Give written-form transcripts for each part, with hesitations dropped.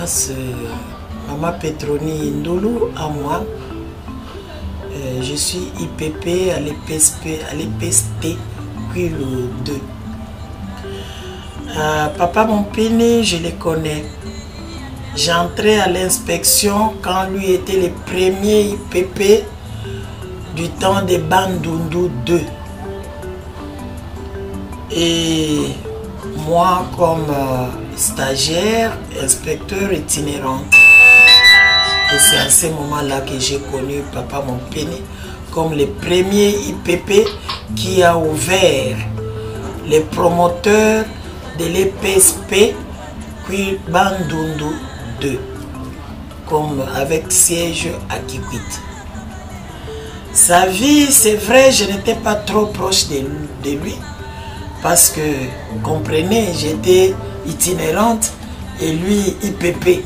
grâce Maman Petroni Ndulu à moi. Je suis IPP à l'EPST, puis le 2. Papa Mompini, je le connais. J'entrais à l'inspection quand lui était le premier IPP du temps de Bandundu 2. Et moi comme stagiaire, inspecteur itinérant. Et c'est à ce moment-là que j'ai connu Papa Mompini comme le premier IPP qui a ouvert les promoteurs de l'EPSP, puis Bandundu 2, comme avec siège à Kikwit. Sa vie, c'est vrai, je n'étais pas trop proche de lui, parce que, vous comprenez, j'étais itinérante et lui IPP.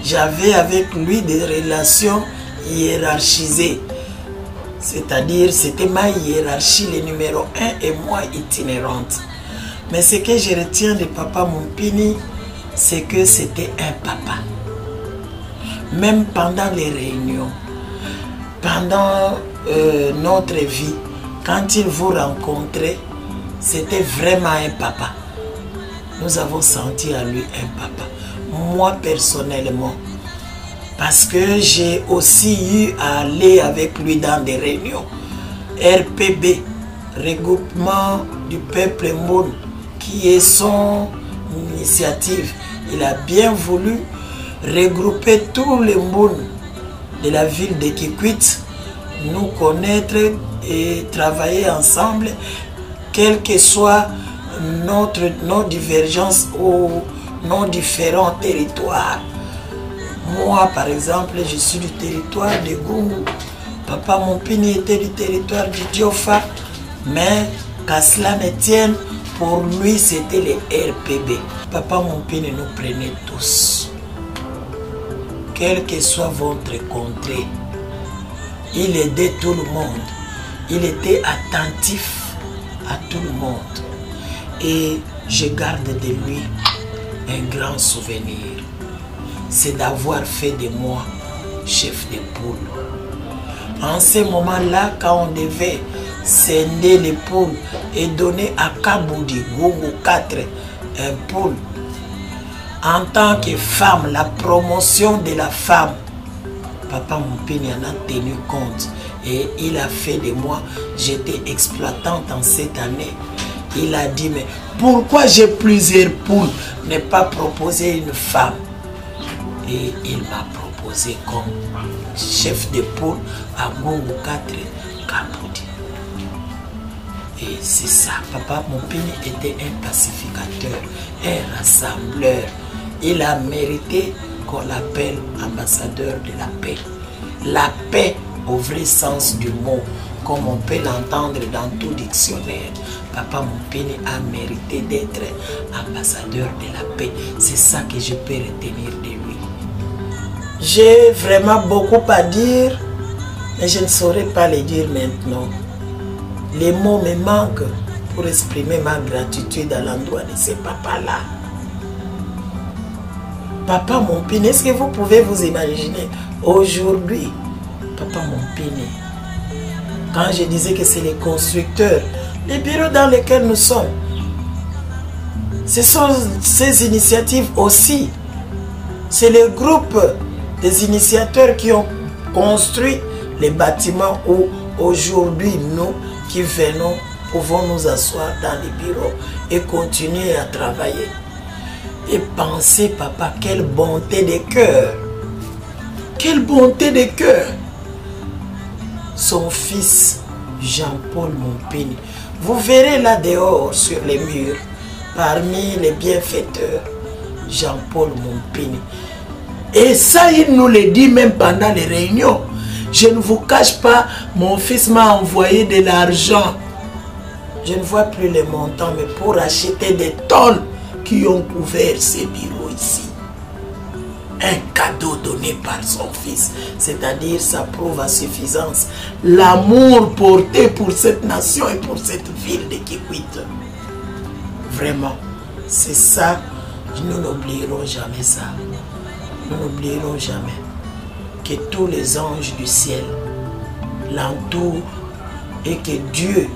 J'avais avec lui des relations hiérarchisées. C'est-à-dire, c'était ma hiérarchie, le numéro 1 et moi itinérante. Mais ce que je retiens de Papa Mompini, c'est que c'était un papa. Même pendant les réunions, pendant notre vie, quand il vous rencontrait, c'était vraiment un papa. Nous avons senti à lui un papa. Moi personnellement, parce que j'ai aussi eu à aller avec lui dans des réunions. RPB, Regroupement du Peuple Moun, qui est son initiative. Il a bien voulu regrouper tous les Moun de la ville de Kikwit, nous connaître et travailler ensemble, quelles que soient nos divergences ou nos différents territoires. Moi, par exemple, je suis du territoire de Gungu. Papa Mompini était du territoire du Diofa, mais qu'à cela ne tienne, pour lui, c'était les RPB. Papa Mompini nous prenait tous. Quelle que soit votre contrée, il aidait tout le monde. Il était attentif à tout le monde. Et je garde de lui un grand souvenir. C'est d'avoir fait de moi chef de poule. En ce moment-là, quand on devait scinder les poules et donner à Kaboudi, Gungu 4, un poule, en tant que femme, la promotion de la femme, Papa Mompini en a tenu compte et il a fait de moi, j'étais exploitante en cette année. Il a dit, mais pourquoi j'ai plusieurs poules, ne pas proposer une femme? Et il m'a proposé comme chef de poule à Gungu 4 Kaboudi. Et c'est ça, Papa Mompini était un pacificateur, un rassembleur. Il a mérité qu'on l'appelle ambassadeur de la paix. La paix au vrai sens du mot, comme on peut l'entendre dans tout dictionnaire. Papa Mompini a mérité d'être ambassadeur de la paix. C'est ça que je peux retenir de lui. J'ai vraiment beaucoup à dire, mais je ne saurais pas les dire maintenant. Les mots me manquent pour exprimer ma gratitude à l'endroit de ces papas-là. Papa Mompini, est-ce que vous pouvez vous imaginer aujourd'hui, Papa Mompini, quand je disais que c'est les constructeurs, les bureaux dans lesquels nous sommes, ce sont ces initiatives aussi. C'est le groupe des initiateurs qui ont construit les bâtiments où aujourd'hui nous qui venons pouvons nous asseoir dans les bureaux et continuer à travailler. Et pensez, papa, quelle bonté de cœur. Quelle bonté de cœur. Son fils, Jean-Paul Mompini. Vous verrez là dehors sur les murs, parmi les bienfaiteurs, Jean-Paul Mompini. Et ça, il nous le dit même pendant les réunions. Je ne vous cache pas, mon fils m'a envoyé de l'argent. Je ne vois plus les montants, mais pour acheter des tonnes qui ont couvert ces bureaux ici. Un cadeau donné par son fils, c'est-à-dire ça prouve à suffisance l'amour porté pour cette nation et pour cette ville de Kikwit. Vraiment, c'est ça, nous n'oublierons jamais ça. nous n'oublierons jamais que tous les anges du ciel l'entourent et que Dieu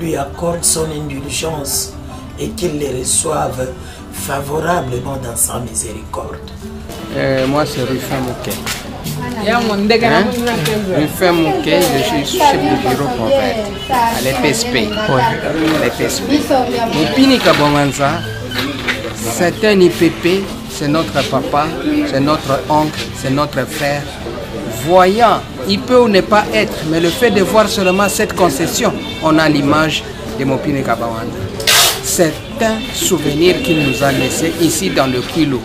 lui accorde son indulgence et qu'il les reçoive favorablement dans sa miséricorde. Moi, c'est Rufin Mouquet. Rufin Mouquet, je suis chef de bureau province à l'EPSP. Moupini Kabonganza, c'est un IPP, c'est notre papa, c'est notre oncle, c'est notre frère. Voyant, il peut ou ne pas être, mais le fait de voir seulement cette concession, on a l'image de Moupini Kabonganza. C'est un souvenir qu'il nous a laissé ici dans le Kwilu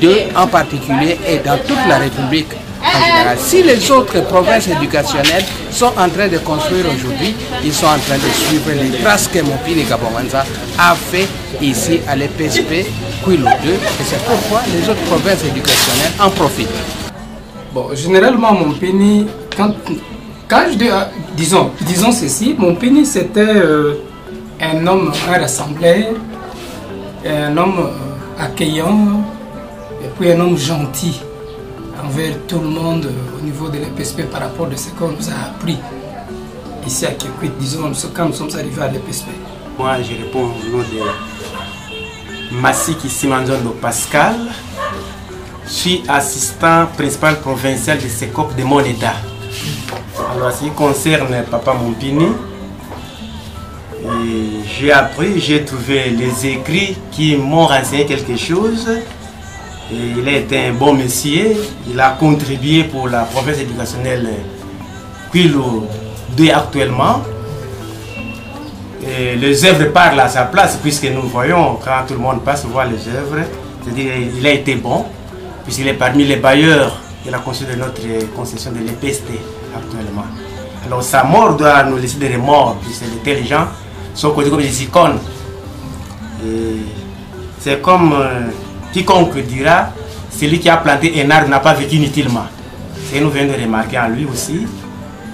2 en particulier et dans toute la République en général. Si les autres provinces éducationnelles sont en train de construire aujourd'hui, ils sont en train de suivre les traces que Moupini Kabonganza a fait ici à l'EPSP Kwilu 2 et c'est pourquoi les autres provinces éducationnelles en profitent. Bon, généralement Moupini, quand je dis, disons ceci, Moupini c'était un homme, un rassembleur, un homme accueillant et puis un homme gentil envers tout le monde au niveau de l'EPSP par rapport à ce qu'on nous a appris ici à Kikwit, disons, quand nous sommes arrivés à l'EPSP. Moi, je réponds au nom de Massiki Simanzondo Pascal. Je suis assistant principal provincial de SECOP de mon état. Alors, ce qui concerne Papa Moupini, j'ai appris, j'ai trouvé les écrits qui m'ont renseigné quelque chose. Et il a été un bon monsieur, il a contribué pour la province éducationnelle Kwilu 2 actuellement. Et les œuvres parlent à sa place, puisque nous voyons, quand tout le monde passe, voir les œuvres. C'est-à-dire qu'il a été bon, puisqu'il est parmi les bailleurs de la construction de notre concession de l'EPST actuellement. Alors sa mort doit nous laisser des remords, puisque de tels gens sont connus comme des icônes. C'est comme quiconque dira, celui qui a planté un arbre n'a pas vécu inutilement. C'est nous venons de remarquer en lui aussi,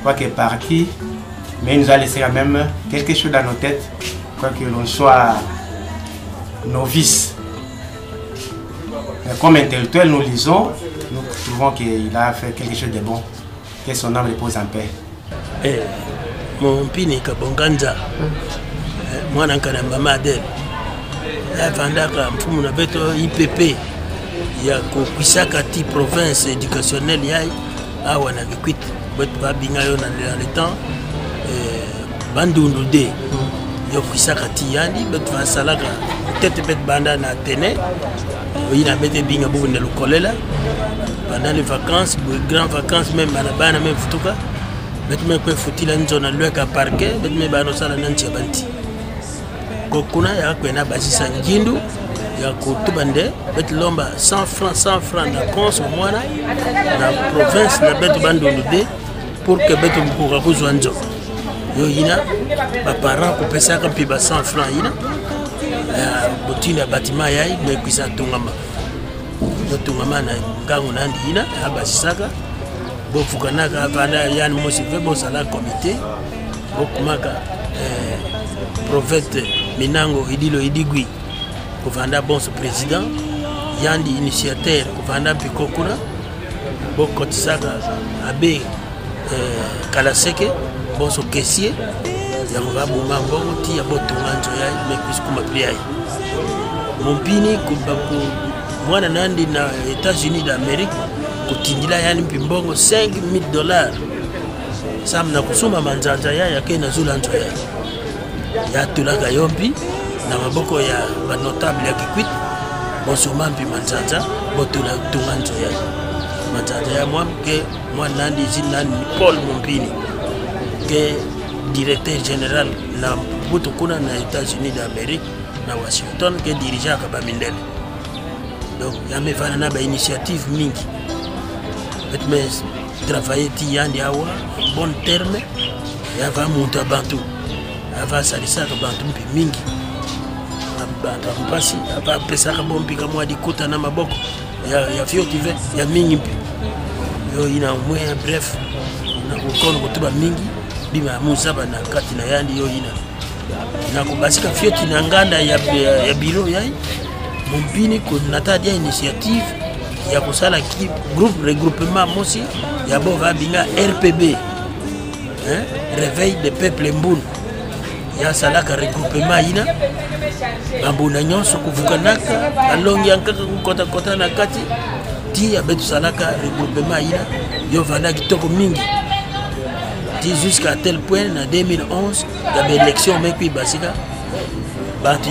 quoi que par qui, mais il nous a laissé quand même quelque chose dans nos têtes, quoi que l'on soit novice. Mais comme intellectuel, nous lisons, nous trouvons qu'il a fait quelque chose de bon, que son âme repose en paix. Moupini Kabonganza, moi je mama Adèle. Avandaka mfumu na beto IPP ya kupisaka ti province éducationnelle yai awa na Kikwit beto babinga yo na le temps bandundu de yo pisaka ti yandi beto vasalaka tete bet banda na tene oyina bete binga bu ne lokolela pendant les vacances grandes vacances même na bana même futuka beto me ko futila nzona lweka parquet beto me bano sala nanchi banti kokuna ya kwena basisa njindu ya kutubande beti lomba 100 francs na konso mwana na province na betu bandundu de pour que betu mpuka kuzwa nzo yo yina ba parents ko pesa ka pi ba 100 francs yina botina batima yai me kwisa tungama yo tungama na ngangu nandi yina abasisaka bofukanaka bana yani mosive bo sala comité bokumaka prophète Minango Idilo Idigui Kovanda Bonso président Yandi initiateur Kovanda Pikokuna Bokotisaka Abe Kalaseke Bonso caissier Yamuga Bunga Bongo Tia Botunganzo Yai Mekwiskuma Pliai Moupini Kubaku Mwana Nandi na États-Unis d'Amérique Kutindila Yani Pimbongo $5,000 Samna kusuma manzanja ya kena zulanzo ya ya tulaka yombi na maboko ya ba notable ya Kikwit bosoma mpi manzanja botula tunganzo ya manzanja ya mwamke mwanandi zinani Paul Moupini ke directeur général na Butukuna na États-Unis d'Amérique na Washington ke dirigeant ka Bamindele donc ya mefana na ba initiative mingi betme travailler ti yandi awa bon terme ya va monta bantu ava salisaka bantu mpi mingi bantu mpasi ava pesaka bombi kama dikuta na maboko ya fiotive ya mingi mpi yo ina mwe bref na kukono kutuba mingi bima muzaba na kati na yandi yo ina na kubasika fioti na nganda ya biro yai Moupini kunata dia initiative il y a pour ça qui groupe regroupement aussi il y a bon va binga RPB hein réveil des peuples Mboun il y a ça là que regroupement ina bambuna nyonso kuvukanaka alongi yankaka kukota kota na kati ti abetu salaka regroupement ina yo vana kitoko mingi ti jusqu'à tel point en 2011 il y avait élection mais puis basika bati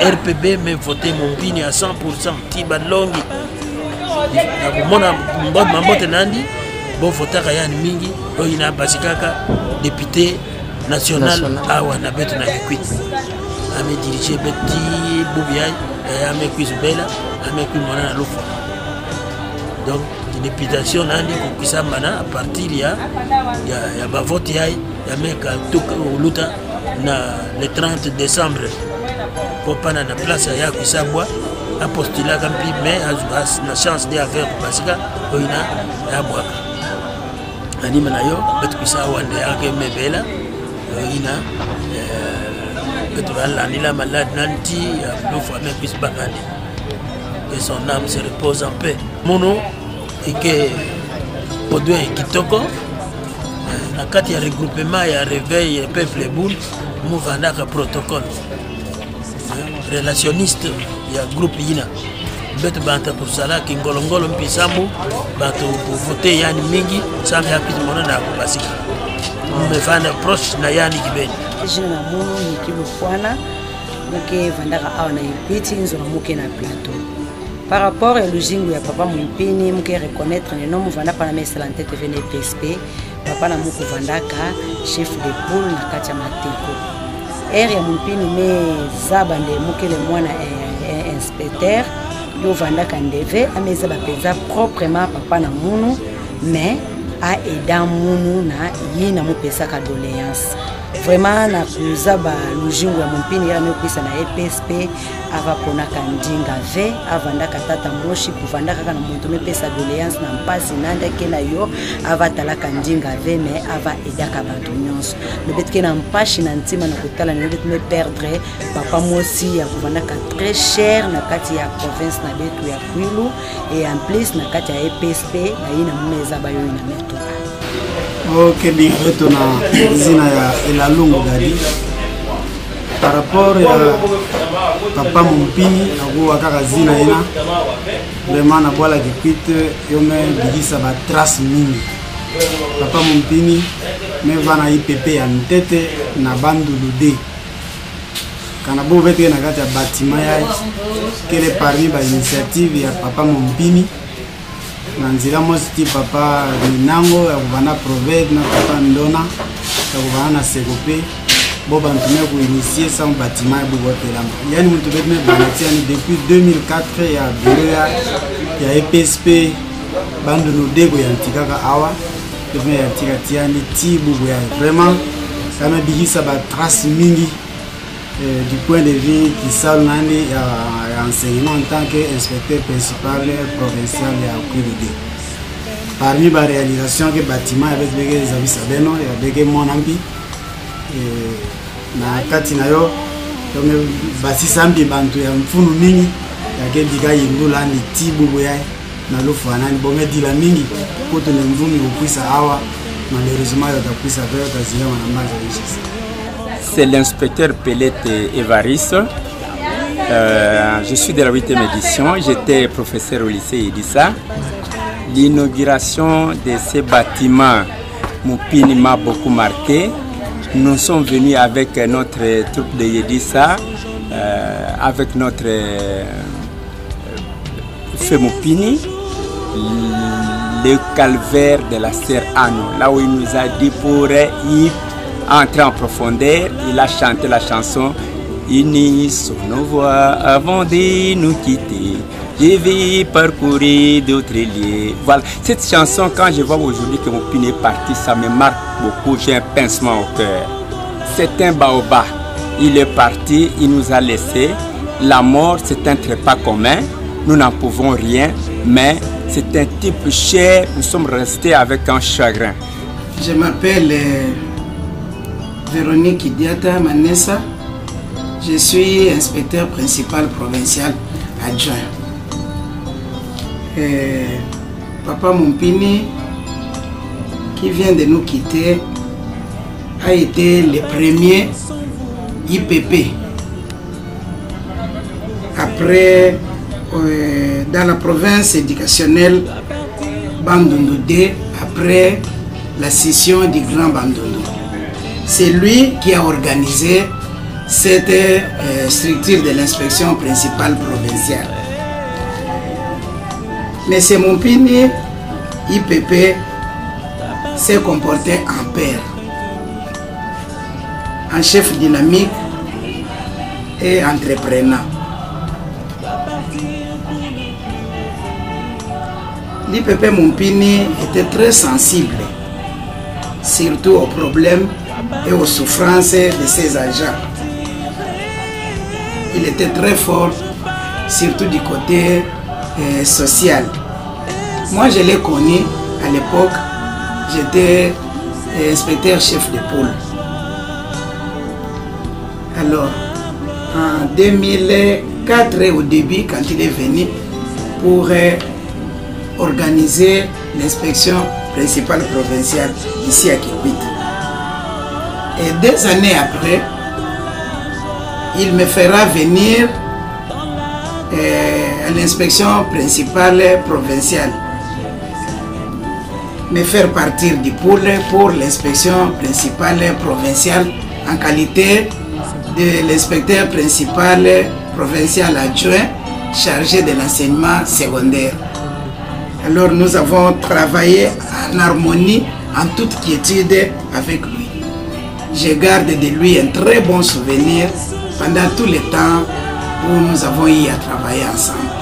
RPB mais voté Mompini à 100% ti balongi na kumona mbote nandi bon votaka yani mingi oyina basikaka député national awa na betu na kikwit ame dirigé beti Boubiaï ame Kwizubela ame Kwimona na Lufa donc la députation nandi kokisambana à partir ya bavote ya meka tuka uluta na le 30 décembre pour pas na place ya kisabwa a postulat kampi mais na chance de avec basika oyina ya bwaka anima na yo betu kisawa nde ake mebela oyina betu la malade nanti ya Lufa mais puis bakandi que son âme se repose en paix mono et que Podouin Kitoko na kati ya regroupement ya réveil et peuple boule mouvandaka protocole relationniste ya groupe yina betu banta pour sala kingolongolo mpisambu bato voter yani mingi sanga ya piti mona na basika mmefanya proche na yani kibeni jina na mono nikibu kwana muke vandaka awa na ipiti nzo na muke na plateau. Par rapport à l'ujingu ya papa Mompini, muke reconnaître le nom vanda pa na mesa la tête vene PSP, papa na muku vandaka chef de poule na kati ya mateko. Er ya Mompini me zabande muke le mwana inspecteur, yo vandaka ndeve ameza ba penza proprement papa na munu, mais a aidé munu na yina mu pesa ka doléance. Vraiment na kuzaba lujingu ya Mompini ya mepesa na EPSP ava pona kandinga ve avanda katata moshi kuvanda kaka na muntu mepesa doléance na mpasi nanda kena yo ava tala kandinga ve me ava edaka bantu nyonso lebet kena mpashi na ntima na kutala na lebet me perdre papa mosi ya kuvanda ka très cher na kati ya province na betu ya Kwilu et en plus na kati ya EPSP na yina mmeza bayo ina meto. Ok, bien, retourna zina ya Elalungu Dadi. Par rapport à papa Mompini, à kaka zina ina, vraiment na bola kikwite yome bigisa ba trace mingi. Papa Mompini me vana IPP ya Ntete na Bandulu D. Kana bo vete na kati ya bâtiment ya kele parmi ba initiative ya papa Mompini. Nanzira mosti papa Minango ya kuvana Proved na papa Ndona ya kuvana na Segope bo bantume ku initier sa bâtiment ya Bogotela. Yani muntu betme banatia ni depuis 2004 ya bureau ya EPSP bandu no dego ya ntikaka awa betme ya tikatiani ti bubu ya vraiment ça m'a bigisa ba trace mingi du point de vue qui sal nani ya enseignement en tant qu'inspecteur principal provincial ya Kwilu. Parmi les réalisations que bâtiment avec les services abeno et avec mon ambi na kati na yo comme basi sambi bantu ya mfunu mingi ya ke diga yindula ni tibu ya na lofu anani bonge dila mingi koto ne mvumi kukwisa awa malheureusement ya kukwisa veo kazia manamba za nchi. C'est l'inspecteur Pelete Evaris. Je suis de la 8e édition. J'étais professeur au lycée Edissa. L'inauguration de ces bâtiments Mompini m'a beaucoup marqué. Nous sommes venus avec notre troupe de Edissa, avec notre feu Mompini, le calvaire de la sœur Anno, là où il nous a dit pour y entrer en profondeur. Il a chanté la chanson Unissons nos voix avant de nous quitter. Je vais parcourir d'autres lieux. Voilà, cette chanson, quand je vois aujourd'hui que Mompini est parti, ça me marque beaucoup. J'ai un pincement au cœur. C'est un baobab. Il est parti, il nous a laissé. La mort, c'est un trépas commun. Nous n'en pouvons rien, mais c'est un type cher. Nous sommes restés avec un chagrin. Je m'appelle Véronique Idiata Manessa. Je suis inspecteur principal provincial adjoint. Papa Mompini, qui vient de nous quitter, a été le premier IPP. Après, dans la province éducationnelle Bandundu D, après la session du Grand Bandundu. C'est lui qui a organisé cette structure de l'inspection principale provinciale. Mais c'est Mompini, IPP, s'est comporté en père, en chef dynamique et entrepreneur. L'IPP Mompini était très sensible, surtout aux problèmes et aux souffrances de ses agents. Il était très fort, surtout du côté social. Moi, je l'ai connu à l'époque, j'étais inspecteur chef de pôle. Alors, en 2004, au début, quand il est venu pour organiser l'inspection principale provinciale ici à Kikwit. Et 2 années après, il me fera venir à l'inspection principale provinciale, me faire partir du pôle pour l'inspection principale provinciale en qualité de l'inspecteur principal provincial adjoint chargé de l'enseignement secondaire. Alors nous avons travaillé en harmonie, en toute quiétude avec lui. Je garde de lui un très bon souvenir pendant tout le temps où nous avons eu à travailler ensemble.